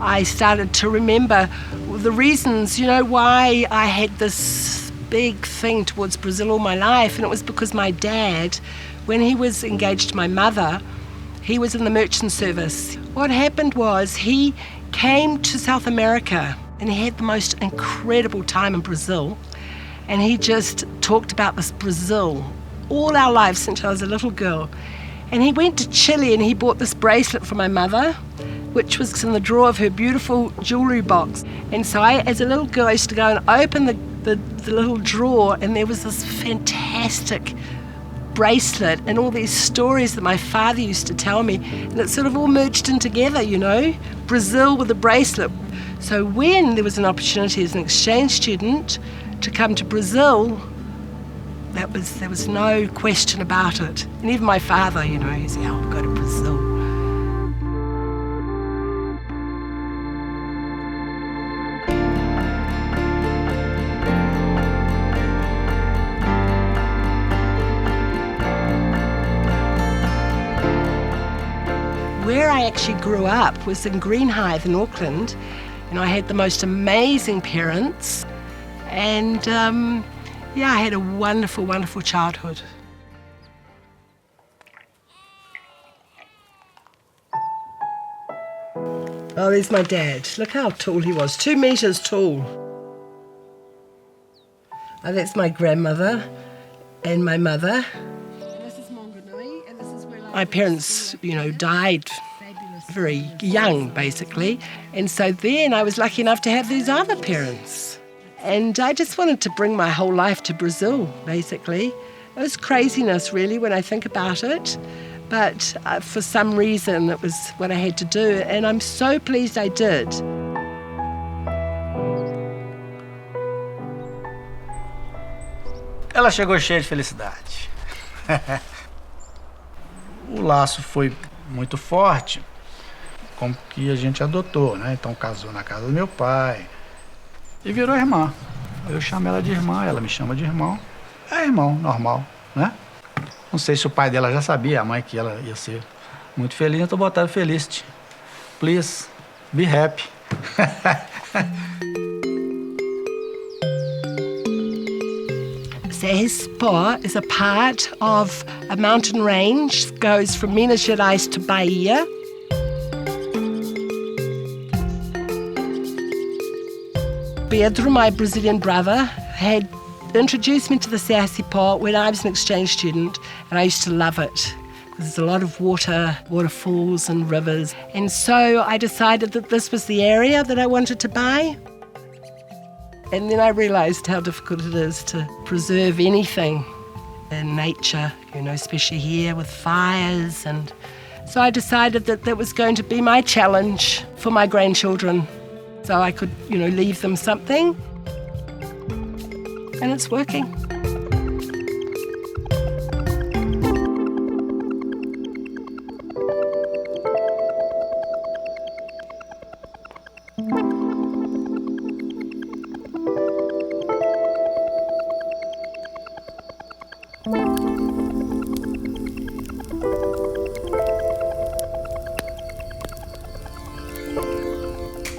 I started to remember the reasons, why I had this big thing towards Brazil all my life, and it was because my dad, when he was engaged to my mother, he was in the merchant service. What happened was he came to South America and he had the most incredible time in Brazil, and he just talked about this Brazil all our lives since I was a little girl. And he went to Chile and he bought this bracelet for my mother, which was in the drawer of her beautiful jewellery box. And so as a little girl, I used to go and open the little drawer, and there was this fantastic bracelet and all these stories that my father used to tell me, and it sort of all merged in together, Brazil with a bracelet. So when there was an opportunity as an exchange student to come to Brazil, there was no question about it. And even my father, he said, I'll go to Brazil. Where I actually grew up was in Greenhithe in Auckland. I had the most amazing parents, and I had a wonderful, wonderful childhood. Oh, there's my dad. Look how tall he was, 2 meters tall. Oh, that's my grandmother and my mother. My parents, died very young, basically. And so then I was lucky enough to have these other parents. And I just wanted to bring my whole life to Brazil, basically. It was craziness, really, when I think about it. But for some reason, it was what I had to do. And I'm so pleased I did. Ela chegou cheia de felicidade. O laço foi muito forte, como que a gente adotou, né? Então casou na casa do meu pai e virou irmã. Eu chamo ela de irmã, ela me chama de irmão. É irmão, normal, né? Não sei se o pai dela já sabia, a mãe, que ela ia ser muito feliz, então botaram Felicity. Please, be happy. Cipo is a part of a mountain range that goes from Minas Gerais to Bahia. Pedro, my Brazilian brother, had introduced me to the Serra Cipo when I was an exchange student, and I used to love it. There's a lot of waterfalls and rivers. And so I decided that this was the area that I wanted to buy. And then I realised how difficult it is to preserve anything in nature, especially here with fires. And so I decided that that was going to be my challenge for my grandchildren, so I could, leave them something. And it's working.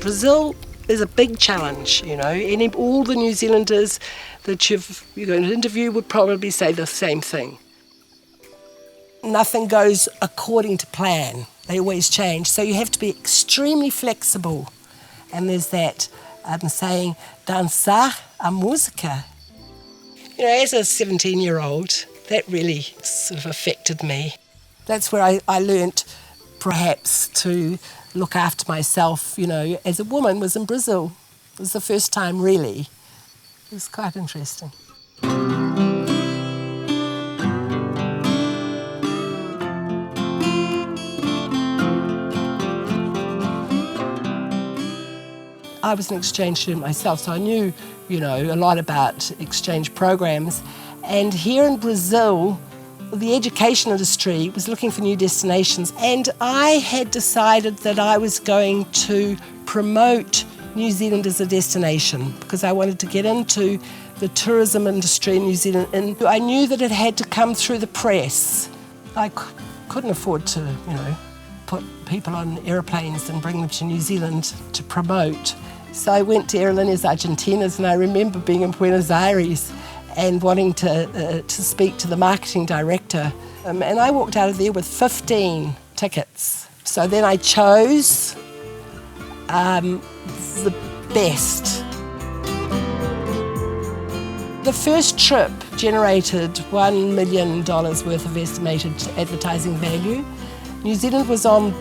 Brazil is a big challenge, all the New Zealanders that you're going to interview would probably say the same thing. Nothing goes according to plan. They always change. So you have to be extremely flexible. And there's that saying, dançar a música. As a 17-year-old, that really sort of affected me. That's where I learnt perhaps to look after myself, as a woman, was in Brazil. It was the first time, really. It was quite interesting. I was an exchange student myself, so I knew, a lot about exchange programs. And here in Brazil, the education industry was looking for new destinations, and I had decided that I was going to promote New Zealand as a destination because I wanted to get into the tourism industry in New Zealand, and I knew that it had to come through the press. I couldn't afford to, put people on aeroplanes and bring them to New Zealand to promote. So I went to Aerolíneas Argentinas, and I remember being in Buenos Aires and wanting to speak to the marketing director. And I walked out of there with 15 tickets. So then I chose the best. The first trip generated $1 million worth of estimated advertising value. New Zealand was on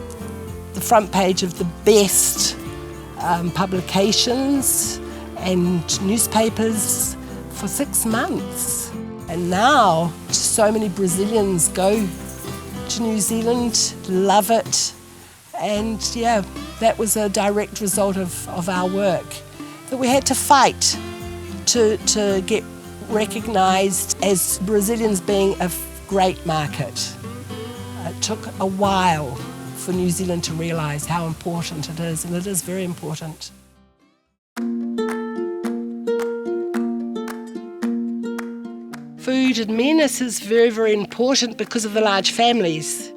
the front page of the best publications and newspapers for 6 months. And now so many Brazilians go to New Zealand, love it, and that was a direct result of our work, that we had to fight to get recognised as Brazilians being a great market. It took a while for New Zealand to realise how important it is, and it is very important. Food in Minas is very, very important because of the large families.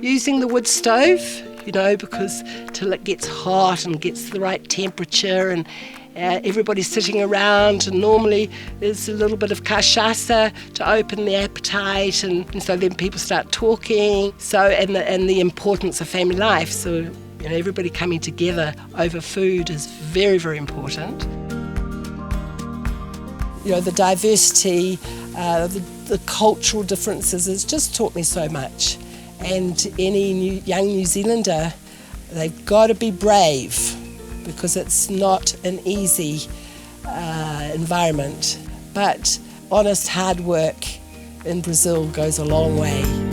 Using the wood stove, because till it gets hot and gets the right temperature, and everybody's sitting around, and normally there's a little bit of cachaça to open the appetite, and so then people start talking. And the importance of family life. So everybody coming together over food is very, very important. The diversity, the cultural differences, it's just taught me so much. And any young New Zealander, they've got to be brave, because it's not an easy environment. But honest hard work in Brazil goes a long way.